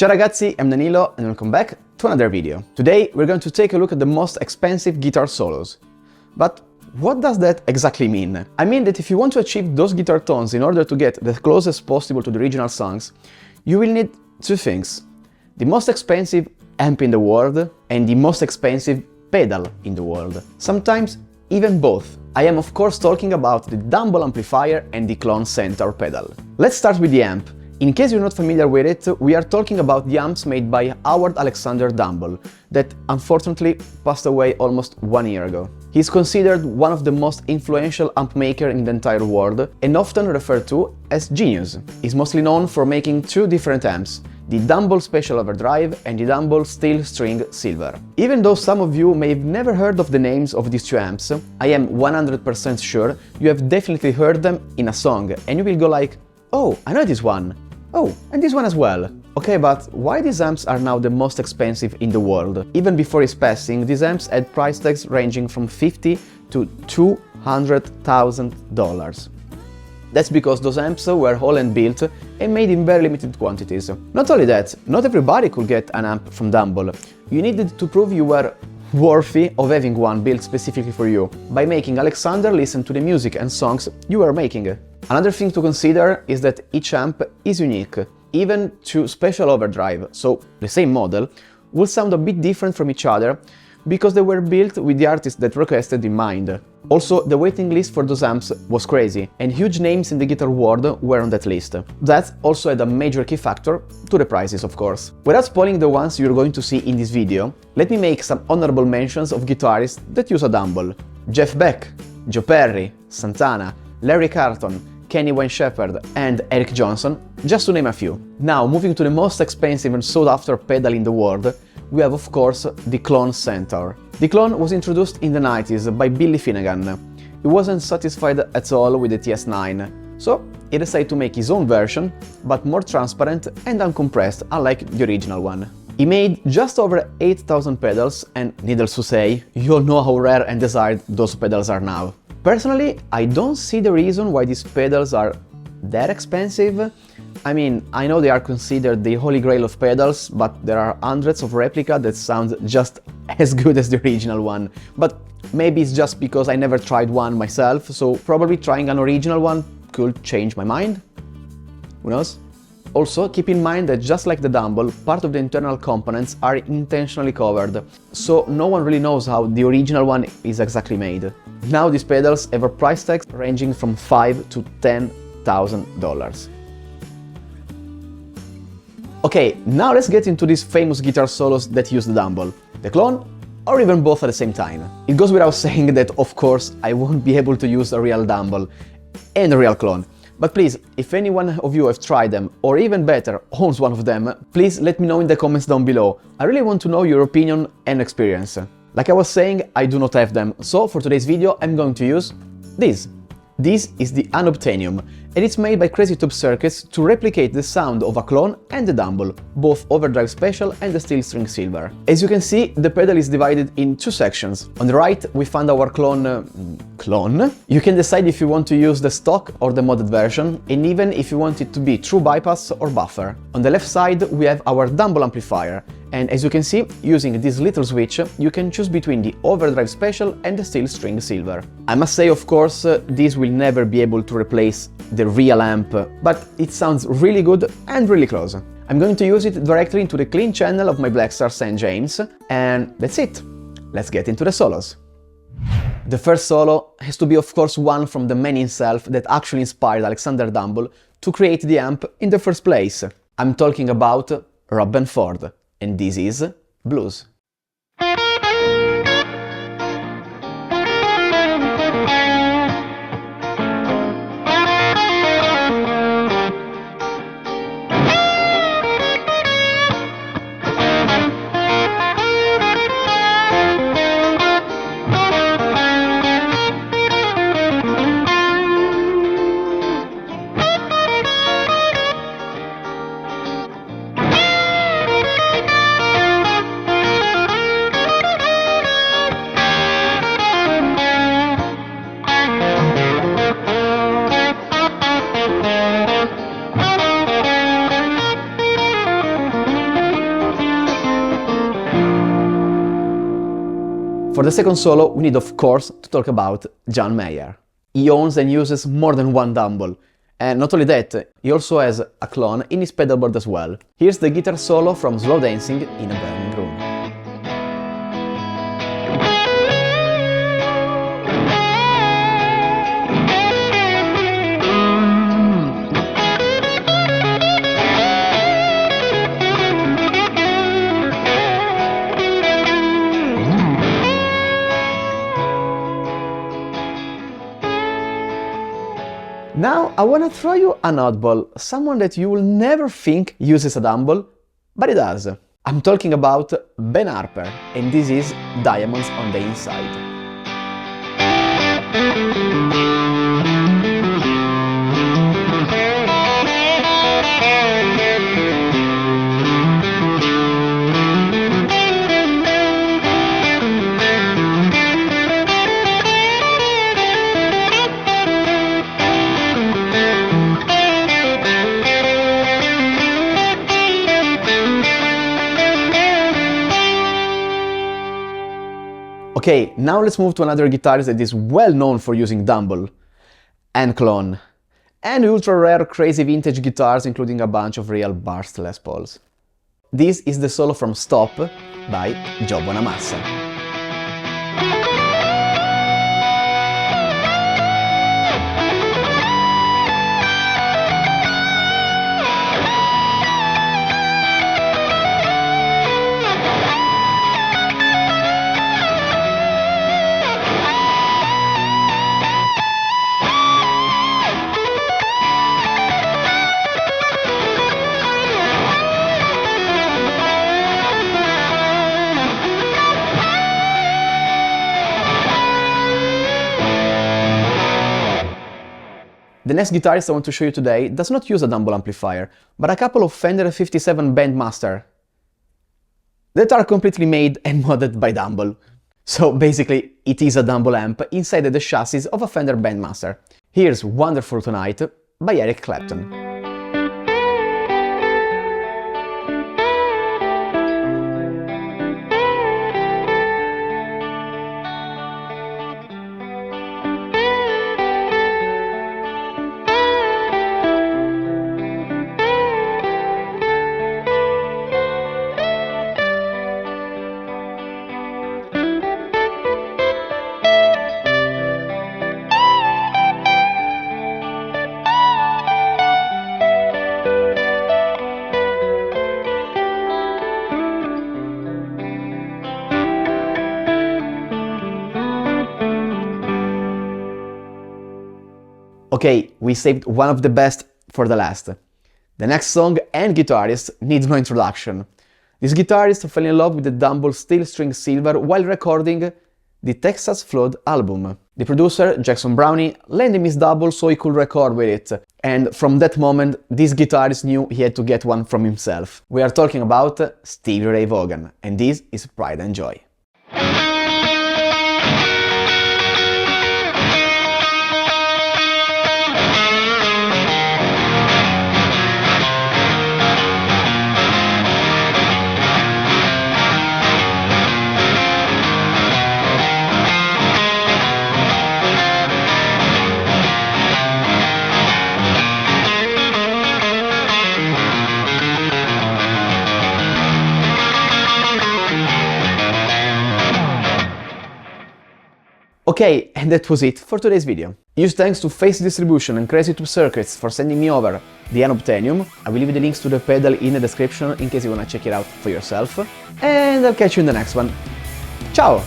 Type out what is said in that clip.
Ciao ragazzi, I'm Danilo and welcome back to another video. Today we're going to take a look at the most expensive guitar solos. But what does that exactly mean? I mean that if you want to achieve those guitar tones in order to get the closest possible to the original songs, you will need two things. The most expensive amp in the world and the most expensive pedal in the world. Sometimes even both. I am of course talking about the Dumble amplifier and the Klon Centaur pedal. Let's start with the amp. In case you're not familiar with it, we are talking about the amps made by Howard Alexander Dumble, that unfortunately passed away almost 1 year ago. He's considered one of the most influential amp makers in the entire world and often referred to as genius. He's mostly known for making two different amps, the Dumble Special Overdrive and the Dumble Steel String Silver. Even though some of you may have never heard of the names of these two amps, I am 100% sure you have definitely heard them in a song and you will go like, oh, I know this one. Oh, and this one as well. Okay, but why these amps are now the most expensive in the world? Even before his passing, these amps had price tags ranging from $50,000 to $200,000. That's because those amps were all-hand built and made in very limited quantities. Not only that, not everybody could get an amp from Dumble. You needed to prove you were worthy of having one built specifically for you, by making Alexander listen to the music and songs you were making. Another thing to consider is that each amp is unique. Even two Special Overdrive, so the same model, will sound a bit different from each other because they were built with the artist that requested in mind. Also, the waiting list for those amps was crazy, and huge names in the guitar world were on that list. That also had a major key factor to the prices, of course. Without spoiling the ones you're going to see in this video, let me make some honorable mentions of guitarists that use a Dumble. Jeff Beck, Joe Perry, Santana, Larry Carlton, Kenny Wayne Shepherd and Eric Johnson, just to name a few. Now, moving to the most expensive and sought-after pedal in the world, we have of course the Klon Centaur. The Klon was introduced in the 90s by Billy Finnegan. He wasn't satisfied at all with the TS9, so he decided to make his own version, but more transparent and uncompressed, unlike the original one. He made just over 8,000 pedals, and needless to say, you all know how rare and desired those pedals are now. Personally, I don't see the reason why these pedals are that expensive. I mean, I know they are considered the holy grail of pedals, but there are hundreds of replicas that sound just as good as the original one. But maybe it's just because I never tried one myself, so probably trying an original one could change my mind. Who knows? Also, keep in mind that just like the Dumble, part of the internal components are intentionally covered, so no one really knows how the original one is exactly made. Now these pedals have a price tag ranging from $5,000 to $10,000. Okay, now let's get into these famous guitar solos that use the Dumble, the Klon, or even both at the same time. It goes without saying that, of course, I won't be able to use a real Dumble and a real Klon. But please, if any one of you have tried them, or even better, owns one of them, please let me know in the comments down below. I really want to know your opinion and experience. Like I was saying, I do not have them, so for today's video I'm going to use this. This is the Unobtanium, and it's made by Crazy Tube Circuits to replicate the sound of a Klon and the Dumble, both Overdrive Special and the Steel String Silver. As you can see, the pedal is divided in two sections. On the right we found our Klon. You can decide if you want to use the stock or the modded version, and even if you want it to be true bypass or buffer. On the left side we have our Dumble amplifier, and as you can see, using this little switch, you can choose between the Overdrive Special and the Steel String Silver. I must say, of course, this will never be able to replace the real amp, but it sounds really good and really close. I'm going to use it directly into the clean channel of my Blackstar St. James, and that's it. Let's get into the solos. The first solo has to be, of course, one from the man himself that actually inspired Alexander Dumble to create the amp in the first place. I'm talking about Robben Ford. And this is Blues. For the second solo, we need of course to talk about John Mayer. He owns and uses more than one Dumble, and not only that, he also has a clone in his pedalboard as well. Here's the guitar solo from Slow Dancing in a Burning Room. Now I wanna throw you an oddball, someone that you will never think uses a Dumble, but he does. I'm talking about Ben Harper, and this is Diamonds on the Inside. Okay, now let's move to another guitarist that is well known for using Dumble and Klon, and ultra rare crazy vintage guitars including a bunch of real burst Les Pauls. This is the solo from Stop by Joe Bonamassa. The next guitarist I want to show you today does not use a Dumble amplifier, but a couple of Fender 57 Bandmaster that are completely made and modded by Dumble. So basically, it is a Dumble amp inside the chassis of a Fender Bandmaster. Here's Wonderful Tonight by Eric Clapton. Okay, we saved one of the best for the last. The next song and guitarist needs no introduction. This guitarist fell in love with the Dumble Steel String Silver while recording the Texas Flood album. The producer, Jackson Brownie, lent him his Dumble so he could record with it, and from that moment this guitarist knew he had to get one from himself. We are talking about Stevie Ray Vaughan, and this is Pride and Joy. Okay, and that was it for today's video. Huge thanks to Face Distribution and Crazy Tube Circuits for sending me over the Unobtanium. I will leave the links to the pedal in the description in case you wanna check it out for yourself. And I'll catch you in the next one. Ciao!